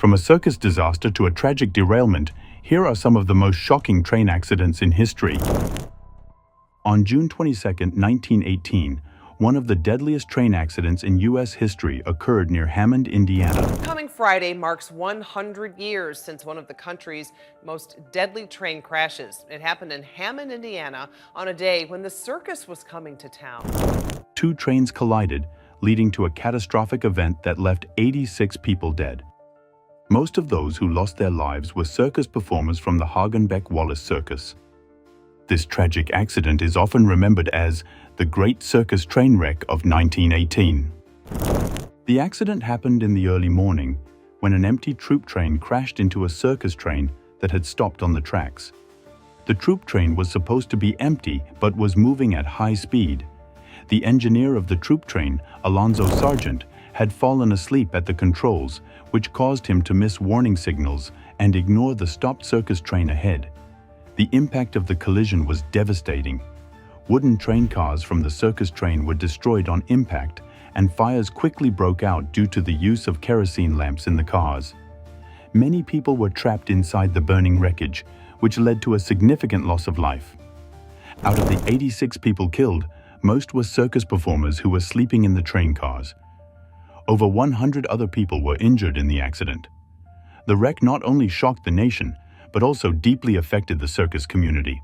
From a circus disaster to a tragic derailment, here are some of the most shocking train accidents in history. On June 22, 1918, one of the deadliest train accidents in U.S. history occurred near Hammond, Indiana. Coming Friday marks 100 years since one of the country's most deadly train crashes. It happened in Hammond, Indiana, on a day when the circus was coming to town. Two trains collided, leading to a catastrophic event that left 86 people dead. Most of those who lost their lives were circus performers from the Hagenbeck Wallace Circus. This tragic accident is often remembered as the Great Circus Train Wreck of 1918. The accident happened in the early morning when an empty troop train crashed into a circus train that had stopped on the tracks. The troop train was supposed to be empty but was moving at high speed. The engineer of the troop train, Alonzo Sargent, had fallen asleep at the controls, which caused him to miss warning signals and ignore the stopped circus train ahead. The impact of the collision was devastating. Wooden train cars from the circus train were destroyed on impact, and fires quickly broke out due to the use of kerosene lamps in the cars. Many people were trapped inside the burning wreckage, which led to a significant loss of life. Out of the 86 people killed, most were circus performers who were sleeping in the train cars. Over 100 other people were injured in the accident. The wreck not only shocked the nation, but also deeply affected the circus community.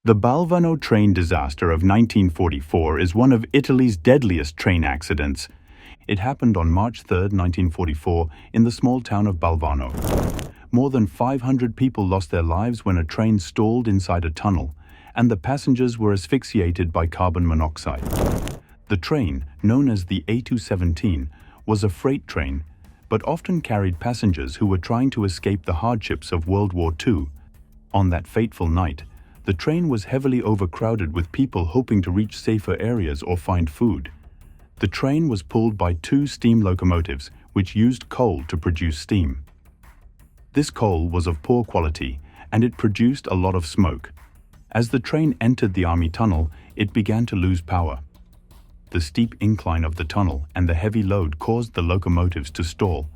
The Balvano train disaster of 1944 is one of Italy's deadliest train accidents. It happened on March 3, 1944, in the small town of Balvano. More than 500 people lost their lives when a train stalled inside a tunnel, and the passengers were asphyxiated by carbon monoxide. The train, known as the A217, was a freight train, but often carried passengers who were trying to escape the hardships of World War II. On that fateful night, the train was heavily overcrowded with people hoping to reach safer areas or find food. The train was pulled by two steam locomotives, which used coal to produce steam. This coal was of poor quality, and it produced a lot of smoke. As the train entered the Army tunnel, it began to lose power. The steep incline of the tunnel and the heavy load caused the locomotives to stall.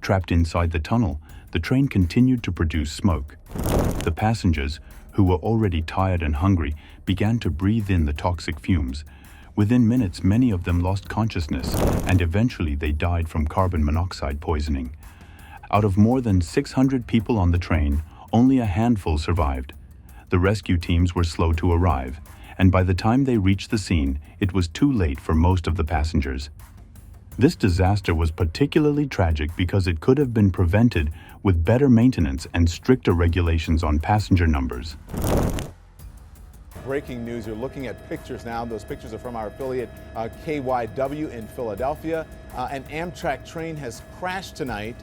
Trapped inside the tunnel, the train continued to produce smoke. The passengers, who were already tired and hungry, began to breathe in the toxic fumes. Within minutes, many of them lost consciousness, and eventually they died from carbon monoxide poisoning. Out of more than 600 people on the train, only a handful survived. The rescue teams were slow to arrive, and by the time they reached the scene, it was too late for most of the passengers. This disaster was particularly tragic because it could have been prevented with better maintenance and stricter regulations on passenger numbers. Breaking news, you're looking at pictures now. Those pictures are from our affiliate KYW in Philadelphia. An Amtrak train has crashed tonight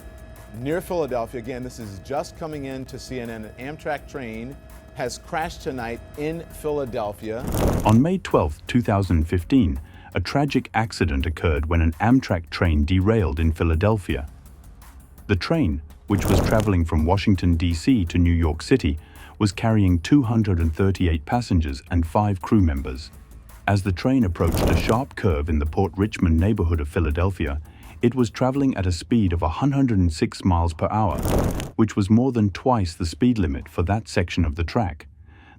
near Philadelphia. Again, this is just coming in to CNN. An Amtrak train has crashed tonight in Philadelphia. On May 12, 2015, a tragic accident occurred when an Amtrak train derailed in Philadelphia. The train, which was traveling from Washington, D.C. to New York City, was carrying 238 passengers and 5 crew members. As the train approached a sharp curve in the Port Richmond neighborhood of Philadelphia, it was traveling at a speed of 106 miles per hour, which was more than twice the speed limit for that section of the track.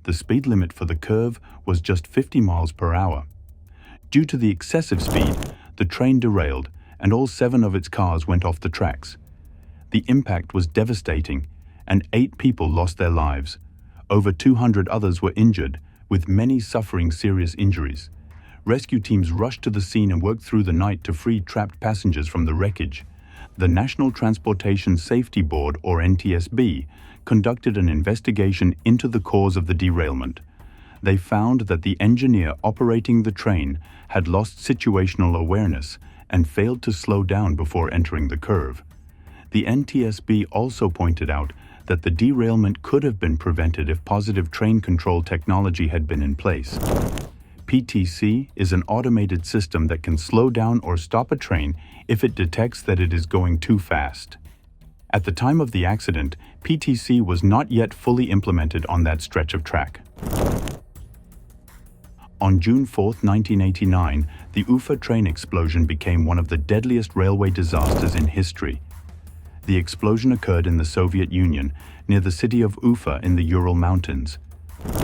The speed limit for the curve was just 50 miles per hour. Due to the excessive speed, the train derailed and all 7 of its cars went off the tracks. The impact was devastating, and 8 people lost their lives. Over 200 others were injured, with many suffering serious injuries. Rescue teams rushed to the scene and worked through the night to free trapped passengers from the wreckage. The National Transportation Safety Board, or NTSB, conducted an investigation into the cause of the derailment. They found that the engineer operating the train had lost situational awareness and failed to slow down before entering the curve. The NTSB also pointed out that the derailment could have been prevented if positive train control technology had been in place. PTC is an automated system that can slow down or stop a train if it detects that it is going too fast. At the time of the accident, PTC was not yet fully implemented on that stretch of track. On June 4, 1989, the Ufa train explosion became one of the deadliest railway disasters in history. The explosion occurred in the Soviet Union, near the city of Ufa in the Ural Mountains.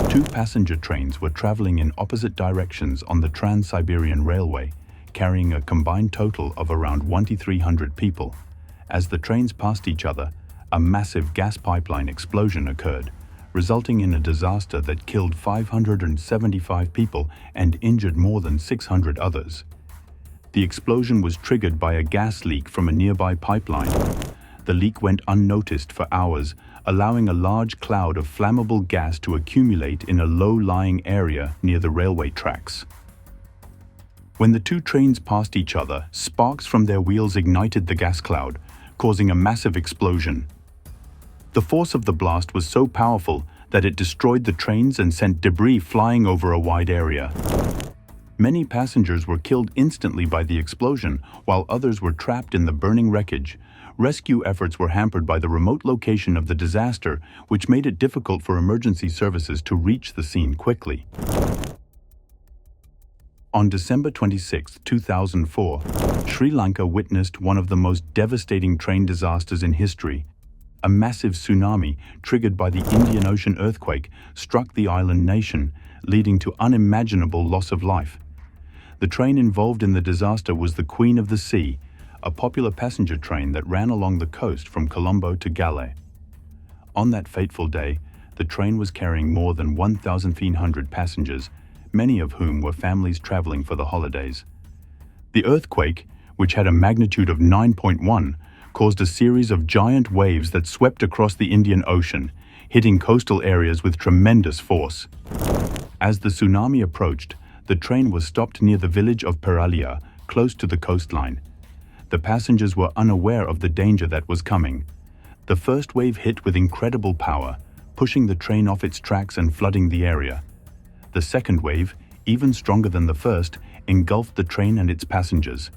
Two passenger trains were traveling in opposite directions on the Trans-Siberian Railway, carrying a combined total of around 2,300 people. As the trains passed each other, a massive gas pipeline explosion occurred, resulting in a disaster that killed 575 people and injured more than 600 others. The explosion was triggered by a gas leak from a nearby pipeline. The leak went unnoticed for hours, allowing a large cloud of flammable gas to accumulate in a low-lying area near the railway tracks. When the two trains passed each other, sparks from their wheels ignited the gas cloud, causing a massive explosion. The force of the blast was so powerful that it destroyed the trains and sent debris flying over a wide area. Many passengers were killed instantly by the explosion, while others were trapped in the burning wreckage. Rescue efforts were hampered by the remote location of the disaster, which made it difficult for emergency services to reach the scene quickly. On December 26, 2004, Sri Lanka witnessed one of the most devastating train disasters in history. A massive tsunami, triggered by the Indian Ocean earthquake, struck the island nation, leading to unimaginable loss of life. The train involved in the disaster was the Queen of the Sea, a popular passenger train that ran along the coast from Colombo to Galle. On that fateful day, the train was carrying more than 1,300 passengers, many of whom were families traveling for the holidays. The earthquake, which had a magnitude of 9.1, caused a series of giant waves that swept across the Indian Ocean, hitting coastal areas with tremendous force. As the tsunami approached, the train was stopped near the village of Peralia, close to the coastline. The passengers were unaware of the danger that was coming. The first wave hit with incredible power, pushing the train off its tracks and flooding the area. The second wave, even stronger than the first, engulfed the train and its passengers.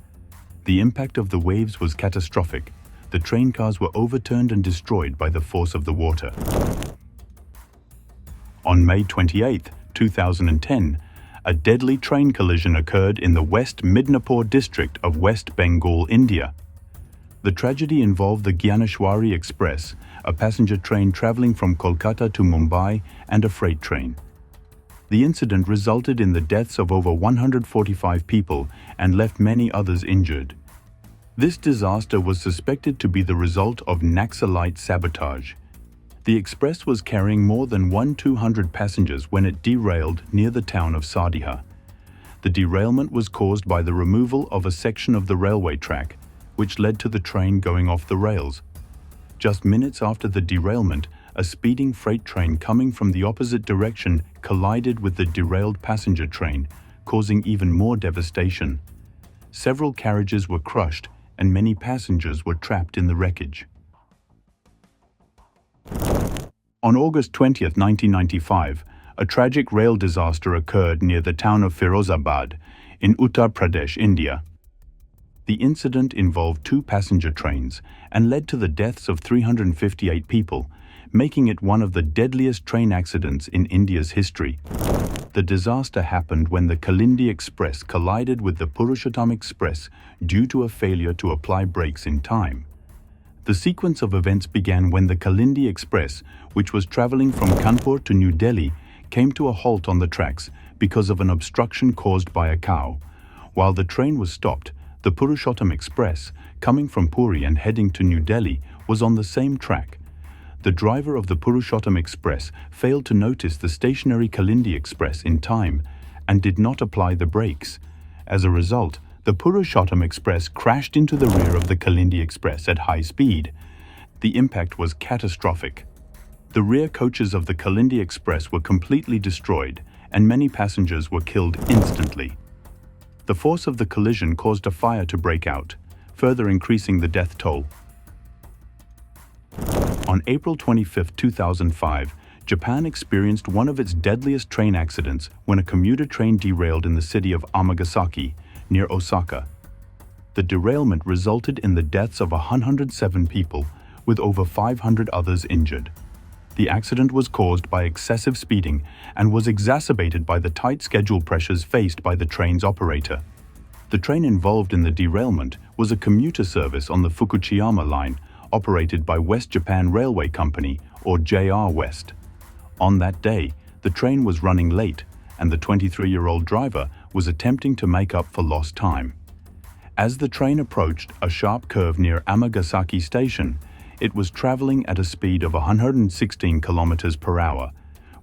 The impact of the waves was catastrophic. The train cars were overturned and destroyed by the force of the water. On May 28, 2010, a deadly train collision occurred in the West Midnapore district of West Bengal, India. The tragedy involved the Gyaneshwari Express, a passenger train traveling from Kolkata to Mumbai, and a freight train. The incident resulted in the deaths of over 145 people and left many others injured. This disaster was suspected to be the result of Naxalite sabotage. The express was carrying more than 1,200 passengers when it derailed near the town of Sadiha. The derailment was caused by the removal of a section of the railway track, which led to the train going off the rails. Just minutes after the derailment, a speeding freight train coming from the opposite direction collided with the derailed passenger train, causing even more devastation. Several carriages were crushed, and many passengers were trapped in the wreckage. On August 20, 1995, a tragic rail disaster occurred near the town of Firozabad in Uttar Pradesh, India. The incident involved two passenger trains and led to the deaths of 358 people, making it one of the deadliest train accidents in India's history. The disaster happened when the Kalindi Express collided with the Purushottam Express due to a failure to apply brakes in time. The sequence of events began when the Kalindi Express, which was traveling from Kanpur to New Delhi, came to a halt on the tracks because of an obstruction caused by a cow. While the train was stopped, the Purushottam Express, coming from Puri and heading to New Delhi, was on the same track. The driver of the Purushottam Express failed to notice the stationary Kalindi Express in time and did not apply the brakes. As a result, the Purushottam Express crashed into the rear of the Kalindi Express at high speed. The impact was catastrophic. The rear coaches of the Kalindi Express were completely destroyed, and many passengers were killed instantly. The force of the collision caused a fire to break out, further increasing the death toll. On April 25, 2005, Japan experienced one of its deadliest train accidents when a commuter train derailed in the city of Amagasaki, near Osaka. The derailment resulted in the deaths of 107 people, with over 500 others injured. The accident was caused by excessive speeding and was exacerbated by the tight schedule pressures faced by the train's operator. The train involved in the derailment was a commuter service on the Fukuchiyama line, operated by West Japan Railway Company, or JR West. On that day, the train was running late, and the 23-year-old driver was attempting to make up for lost time. As the train approached a sharp curve near Amagasaki Station, it was traveling at a speed of 116 kilometers per hour,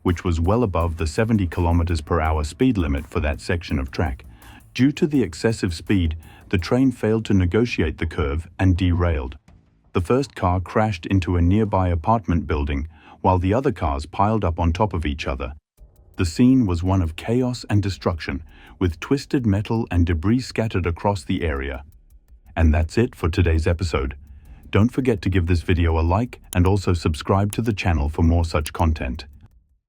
which was well above the 70 kilometers per hour speed limit for that section of track. Due to the excessive speed, the train failed to negotiate the curve and derailed. The first car crashed into a nearby apartment building, while the other cars piled up on top of each other. The scene was one of chaos and destruction, with twisted metal and debris scattered across the area. And that's it for today's episode. Don't forget to give this video a like and also subscribe to the channel for more such content.